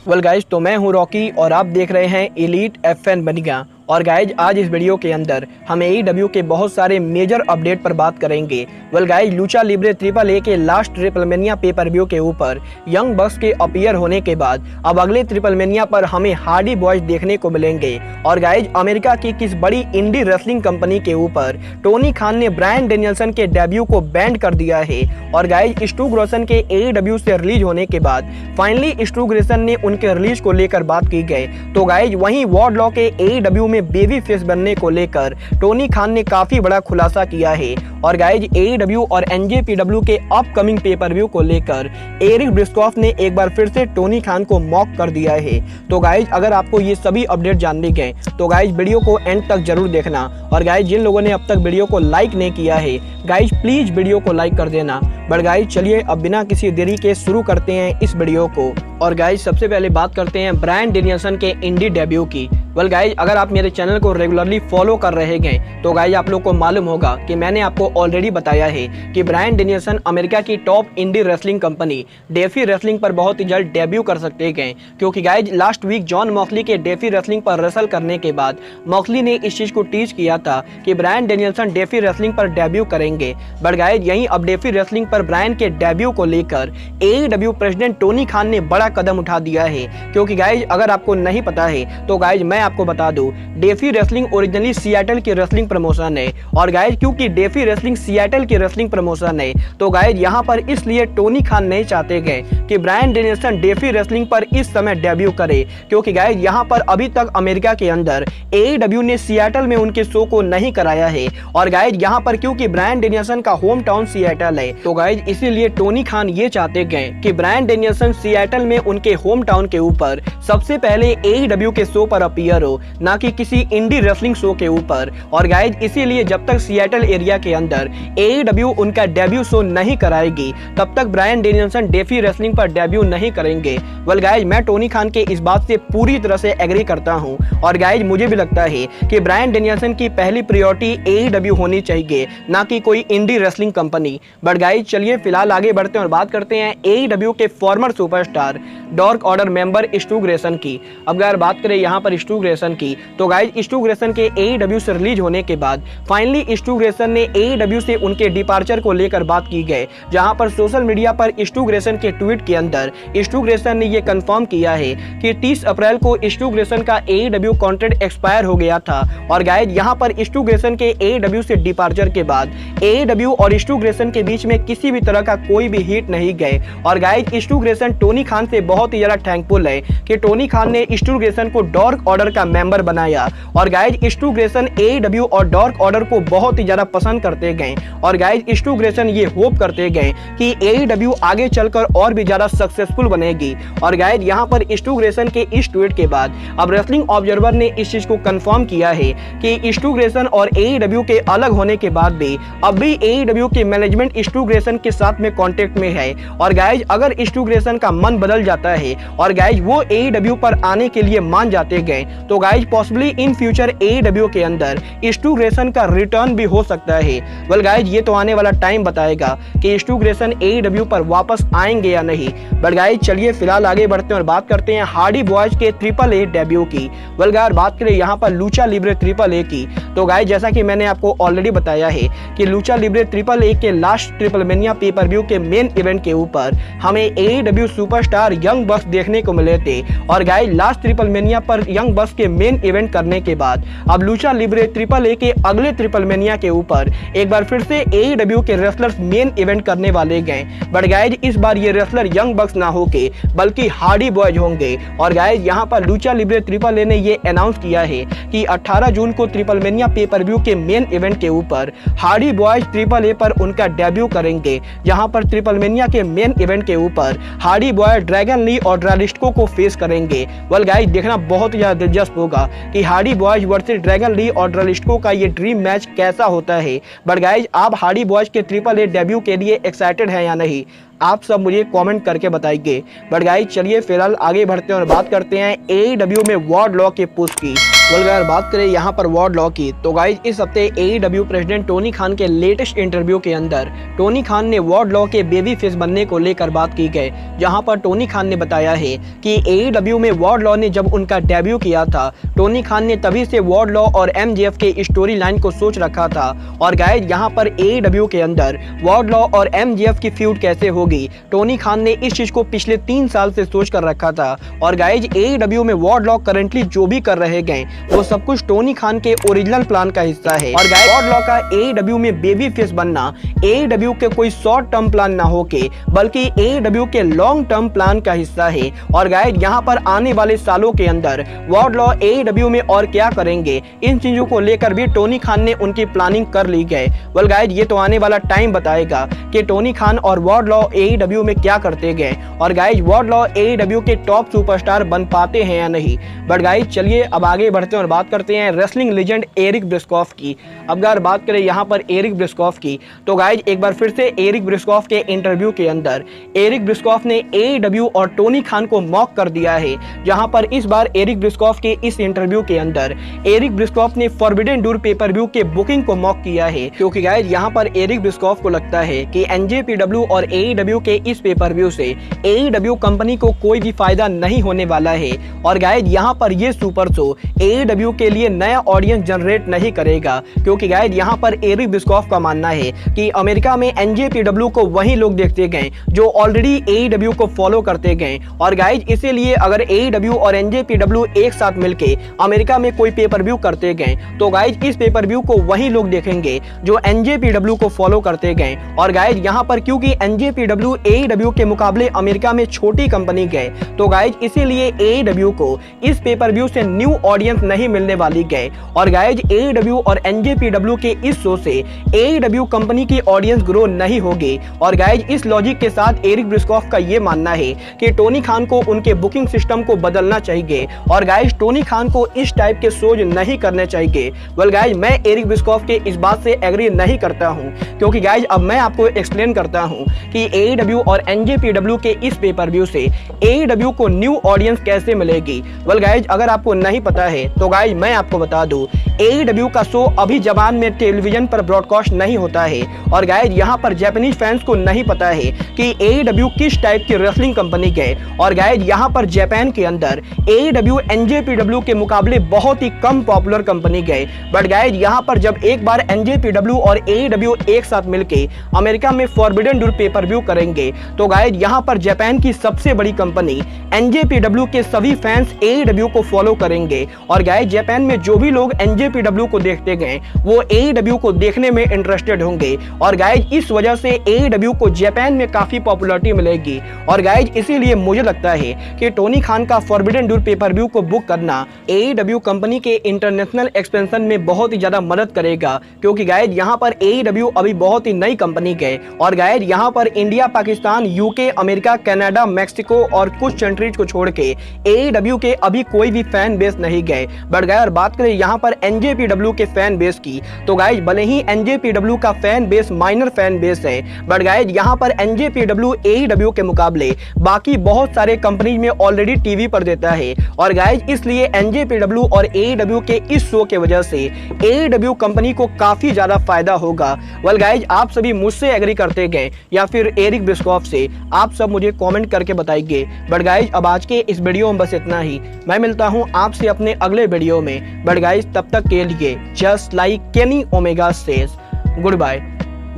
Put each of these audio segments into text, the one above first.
Well guys, तो मैं हूं रॉकी और आप देख रहे हैं एलीट एफएन बनिया। और गाइज, आज इस वीडियो के अंदर हम एईडब्ल्यू के बहुत सारे मेजर अपडेट पर बात करेंगे। Well guys, Lucha Libre triple A के लास्ट ट्रिपलमेनिया पेपर व्यू के ऊपर यंग बक्स के अपीयर होने के बाद अब अगले ट्रिपलमेनिया पर हमें हार्डी बॉयज देखने को मिलेंगे। और गाइज, अमेरिका की किस बड़ी इंडी रेसलिंग कंपनी के ऊपर टोनी खान ने ब्रायन डेनियल्सन के डेब्यू को बैंड कर दिया है। और गाइज, स्टू ग्रोसन के एईडब्ल्यू से रिलीज होने के बाद फाइनली स्टू ग्रोसन ने उनके रिलीज को लेकर बात की गई। तो गाइज, वहीं वार्डलॉ के एईडब्ल्यू में बेबी फेस बनने को लेकर टोनी खान ने काफी बड़ा खुलासा किया है। और गाइज, एईडब्ल्यू और एनजेपीडब्ल्यू के अपकमिंग पेपर व्यू को लेकर एरिक ब्रिस्कॉफ ने एक बार फिर से टोनी खान को मॉक कर दिया है। तो गाइज, अगर आपको ये सभी अपडेट जानने गए तो गाइज वीडियो को एंड तक जरूर देखना। और गाइज, जिन लोगों ने अब तक वीडियो को लाइक नहीं किया है गाइज, प्लीज वीडियो को लाइक कर देना। बट गाइज, चलिए अब बिना किसी देरी के शुरू करते हैं इस वीडियो को। और गाइज, सबसे पहले बात करते हैं ब्रायन डेनियल्सन के इंडी डेब्यू की। वेल गाइज, अगर आप मेरे चैनल को रेगुलरली फॉलो कर रहे हैं तो गाइज आप लोग को मालूम होगा कि मैंने आपको ऑलरेडी बताया है कि ब्रायन डेनियल्सन अमेरिका की top indie wrestling company Defy wrestling पर बहुत ही जल्द डेब्यू कर सकते हैं। क्योंकि guys, last week Jon Moxley के डेफी रेसलिंग पर रेसल करने के बाद मॉक्सली ने इस चीज को टीच किया था कि ब्रायन डेनियल्सन डेफी रेसलिंग पर डेब्यू करेंगे। बट गाइज, यहीं अब डेफी रेसलिंग पर ब्रायन के डेब्यू को लेकर एईडब्ल्यू प्रेसिडेंट टोनी खान ने बड़ा कदम उठा दिया है। क्योंकि गाइज, अगर आपको नहीं पता है तो गाइज मैं आपको बता दूं, डेफी रेसलिंग ओरिजिनली सिएटल की रेसलिंग प्रमोशन है। और गाइज, क्योंकि डेफी रेसलिंग सिएटल की रेसलिंग प्रमोशन है तो गाइज यहाँ पर इसलिए टोनी खान नहीं चाहते गए कि ब्रायन डेनियल्सन डेफी रेसलिंग पर इस समय डेब्यू करे। क्योंकि गाइज, यहाँ पर अभी तक अमेरिका के अंदर एईडब्ल्यू ने सिएटल में उनके शो को नहीं कराया है। और गाइज, यहाँ पर क्योंकि ब्रायन डेनियल्सन का होम टाउन सिएटल है तो गाइज इसीलिए टोनी खान ये चाहते गए कि ब्रायन डेनियल्सन सिएटल में उनके होम टाउन के ऊपर सबसे पहले एईडब्ल्यू के शो पर अपीयर हो, ना कि किसी इंडी रेसलिंग शो के ऊपर। और गाइज, इसीलिए जब तक सिएटल एरिया के अंदर एईडब्ल्यू उनका डेब्यू शो नहीं कराएगी तब तक ब्रायन डेनियल्सन डेफी रेसलिंग पर डेब्यू नहीं करेंगे। वेल गाइज, मैं टोनी खान के इस बात से पूरी तरह से एग्री करता हूं। और गाइज, मुझे भी लगता है कि ब्रायन डेनियल्सन की पहली प्रायोरिटी एईडब्ल्यू होनी चाहिए, ना कि कोई इंडी रेसलिंग कंपनी। बट गाइज, चलिए फिलहाल आगे बढ़ते हैं और बात करते हैं एईडब्ल्यू के former superstar Dark Order member Stu Grayson की। अब अगर बात करें यहाँ पर स्टू ग्रेसन की तो गाइज, स्टू ग्रेसन के एईडब्ल्यू से रिलीज होने के बाद फाइनली स्टू ग्रेसन ने एईडब्ल्यू से उनके डिपार्चर को लेकर बात की गई। जहां पर सोशल मीडिया पर स्टू ग्रेसन के ट्वीट के अंदर स्टू ग्रेसन ने यह कंफर्म किया है कि 30 अप्रैल को स्टू ग्रेसन का एईडब्ल्यू कॉन्ट्रैक्ट एक्सपायर हो गया था। और गाइज, यहाँ पर स्टू ग्रेसन के एईडब्ल्यू से डिपार्चर के बाद एईडब्ल्यू और स्टू ग्रेसन के बीच में किसी भी तरह का कोई भी हिट नहीं गए। और guys, Stu Grayson Tony Khan से बहुत ही ज्यादा थैंकफुल है कि टोनी खान ने स्टू ग्रेसन को डार्क ऑर्डर का मेंबर बनाया। और गाइज, स्टू ग्रेसन एईडब्ल्यू और डार्क ऑर्डर को बहुत ही ज्यादा पसंद करते गए। और गाइज, स्टू ग्रेसन ये होप करते गए कि एईडब्ल्यू आगे चलकर और भी ज्यादा सक्सेसफुल बनेगी। और गाइज, यहाँ पर स्टू ग्रेसन के इस ट्वीट के बाद अब रेसलिंग ऑब्जर्वर ने इस चीज को कंफर्म किया है कि स्टू ग्रेसन और एईडब्ल्यू के अलग होने के बाद भी अब भी एईडब्ल्यू के मैनेजमेंट स्टू ग्रेसन के साथ में कांटेक्ट में है। और गाइज, अगर स्टू ग्रेसन का मन बदल जाता है और गाइज वो एईडब्ल्यू पर आने के लिए मान जाते गए तो guys possibly in future AEW के अंदर स्टू ग्रेसन का रिटर्न भी हो सकता है। वेल गाइज, ये तो आने वाला टाइम बताएगा कि स्टू ग्रेसन एईडब्ल्यू पर वापस आएंगे या नहीं। बट गाइज, चलिए फिलहाल आगे बढ़ते हैं और बात करते हैं हार्डी बॉयज के ट्रिपल ए डेब्यू की। वेल गाइज, बात करें यहाँ पर लूचा लिब्रे ट्रिपल ए की तो गाइज, जैसा कि मैंने आपको ऑलरेडी बताया है कि लूचा लिब्रे ट्रिपल ए के लास्ट ट्रिपलमेनिया पेपर व्यू के मेन इवेंट के ऊपर हमें एईडब्ल्यू सुपरस्टार यंग बक्स देखने को मिले थे। और गाइज, लास्ट ट्रिपलमेनिया पर यंग बक्स के मेन इवेंट करने के बाद अब लूचा लिब्रे ट्रिपल ए के अगले ट्रिपलमेनिया के ऊपर एक बार फिर से एईडब्ल्यू के रेसलर्स मेन इवेंट करने वाले गए। बट गाइज, इस बार ये रेसलर यंग बक्स ना होके बल्कि हार्डी बॉयज होंगे। और गाइज, यहाँ पर लूचा लिब्रे ट्रिपल ए ने ये अनाउंस किया है कि 18 जून को ट्रिपलमेनिया पेपर व्यू के मेन इवेंट के ऊपर हार्डी बॉयज ट्रिपल ए पर उनका डेब्यू करेंगे। जहां पर ट्रिपलमेनिया के मेन इवेंट के ऊपर हार्डी बॉयज ड्रैगन ली और ड्रालिस्को को फेस करेंगे। वेल गाइज, देखना बहुत ही ज्यादा दिलचस्प होगा कि Hardy Boys versus Dragon Lee और ड्रालिस्को का ये ड्रीम मैच कैसा होता है। बट गाइज, आप हार्डी बॉयज के ट्रिपल ए डेब्यू के लिए एक्साइटेड है या नहीं? आप सब मुझे कमेंट करके बताइए। बट गाइस चलिए फिलहाल आगे बढ़ते हैं और बात करते हैं AEW में वार्डलॉ के पुश की। अगर बात करें यहाँ पर वार्डलॉ की, तो गाइस इस हफ्ते AEW प्रेसिडेंट टोनी खान के लेटेस्ट इंटरव्यू के अंदर टोनी खान ने वार्डलॉ के बेबी फेस बनने को लेकर बात की गई, जहां पर टोनी खान ने बताया है कि AEW में वार्डलॉ ने जब उनका डेब्यू किया था, टोनी खान ने तभी से वार्डलॉ और MJF के स्टोरी लाइन को सोच रखा था। और गाइस यहाँ पर AEW के अंदर वार्डलॉ और MJF की फ्यूड कैसे होगी, टोनी खान ने इस चीज को पिछले 3 साल से सोच कर रखा था। और गाइस AEW में वार्डलॉ करंटली जो भी कर रहे गए वो सब कुछ टोनी खान के ओरिजिनल प्लान का हिस्सा है। और गाइस वार्डलॉ का AEW में बेबी फेस बनना AEW के कोई शॉर्ट टर्म प्लान ना होके बल्कि AEW के लॉन्ग टर्म प्लान का हिस्सा है। और गाइस यहाँ पर आने वाले सालों के अंदर वार्डलॉ AEW में और क्या करेंगे, इन चीजों को लेकर भी टोनी खान ने उनकी प्लानिंग कर ली गए। वेल गाइस ये तो आने वाला टाइम बताएगा कि टोनी खान और वार्डलॉ AEW में क्या करते गए और गाइस वार्डलॉ AEW के टॉप सुपरस्टार बन पाते हैं या नहीं। बट गाइस चलिए अब आगे बढ़ते हैं और बात करते हैं रेसलिंग लेजेंड एरिक ब्रिस्कॉफ की। अब अगर बात करें यहाँ पर एरिक ब्रिस्कॉफ की, तो गाइस एक बार फिर से एरिक ब्रिस्कॉफ के इंटरव्यू के अंदर एरिक ब्रिस्कॉफ ने AEW और टोनी खान को मॉक कर दिया है। जहां पर इस बार एरिक ब्रिस्कॉफ के इस इंटरव्यू के अंदर एरिक ब्रिस्कॉफ ने फॉरबिडन डोर पेपर-व्यू के बुकिंग को मॉक किया है, क्योंकि गाइस यहाँ पर एरिक ब्रिस्कॉफ को लगता है कि NJPW और AEW के इस पेपर-व्यू से AEW कंपनी को कोई भी फायदा नहीं होने वाला है। और गाइस यहाँ पर ये सुपर शो AEW के लिए नया ऑडियंस जनरेट नहीं करेगा, क्योंकि गाइस यहाँ पर एरिक ब्रिस्कॉफ का मानना है कि अमेरिका में NJPW को वही लोग देखते गए जो ऑलरेडी AEW को फॉलो करते गए। और गाइस इसीलिए अगर AEW और NJPW एक साथ मिलके अमेरिका में कोई पेपर व्यू करते गए तो गाइस इस पेपर व्यू को वही लोग देखेंगे जो NJPW को फॉलो करते गए। और गाइस यहाँ पर क्योंकि NJPW AEW के मुकाबले अमेरिका में छोटी कंपनी गए, तो गाइस इसीलिए AEW को इस पेपर व्यू से न्यू ऑडियंस नहीं मिलने वाली गए। और गाइस AEW और NJPW के इस शो से AEW कंपनी की ऑडियंस ग्रो नहीं होगी। और गाइस इस लॉजिक के साथ एरिक ब्रिस्कॉफ का ये मानना है कि टोनी खान को उनके बुकिंग सिस्टम को बदलना चाहिए और गाइस टोनी खान को इस टाइप के शोज नहीं करने चाहिए। वेल गाइस मैं एरिक ब्रिस्कॉफ के इस बात से एग्री नहीं करता हूं, क्योंकि गाइस अब मैं आपको एक्सप्लेन करता हूं कि AEW और NJPW के इस पेपर व्यू से AEW को न्यू ऑडियंस कैसे मिलेगी। वेल गाइस अगर आपको नहीं पता है तो गाइस मैं आपको बता दूं, AEW का शो अभी जापान में टेलीविजन पर ब्रॉडकास्ट नहीं होता है। और गाइस यहाँ पर जापानीज फैंस को नहीं पता है कि AEW किस टाइप की रेसलिंग कंपनी गए। और गाइस यहाँ पर जापान के अंदर AEW NJPW के मुकाबले बहुत ही कम पॉपुलर कंपनी गए। बट गाइस यहाँ पर जब एक बार NJPW और AEW एक साथ मिलके अमेरिका में फॉरबिडन डोर पेपर व्यू करेंगे तो गाइस यहाँ पर जापान की सबसे बड़ी कंपनी NJPW के सभी फैंस AEW को फॉलो करेंगे। और गाइस जापान में जो भी लोग NJPW को देखते गए वो AEW को देखने में इंटरेस्टेड होंगे। और गाइस इस वजह से AEW को जापान में काफी पॉपुलैरिटी मिलेगी। और गाइस इसीलिए मुझे लगता है कि टोनी खान का फॉरबिडन डोर पेपर व्यू को बुक करना AEW कंपनी के इंटरनेशनल एक्सपेंशन में बहुत ही ज्यादा मदद करेगा, क्योंकि गाइस यहाँ पर AEW अभी बहुत ही नई कंपनी गए। और गाइस यहाँ पर India, Pakistan, UK, America, Canada, Mexico और कुछ कंट्रीज को छोड़ के AEW के अभी कोई भी फैन बेस नहीं गए। बट गाइस बात करें यहाँ पर NJPW के फैन बेस की, तो गाइस भले ही NJPW का fan base minor fan base है, बट गाइस यहाँ पर NJPW AEW के मुकाबले बाकी बहुत सारे कंपनीज में ऑलरेडी टीवी पर देता है। और गाइस इसलिए NJPW और AEW के इस शो के वजह से AEW कंपनी को काफी ज्यादा फायदा होगा। वेल गाइस आप सभी मुझसे एग्री करते गए या फिर एरिक ब्रिस्कॉफ से, आप सब मुझे कमेंट करके बताइए। बट गाइस अब आज के इस वीडियो में बस इतना ही। मैं मिलता हूं आपसे अपने अगले वीडियो में। बट गाइस तब तक के लिए just like Kenny Omega says, good bye,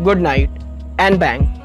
good night and bang.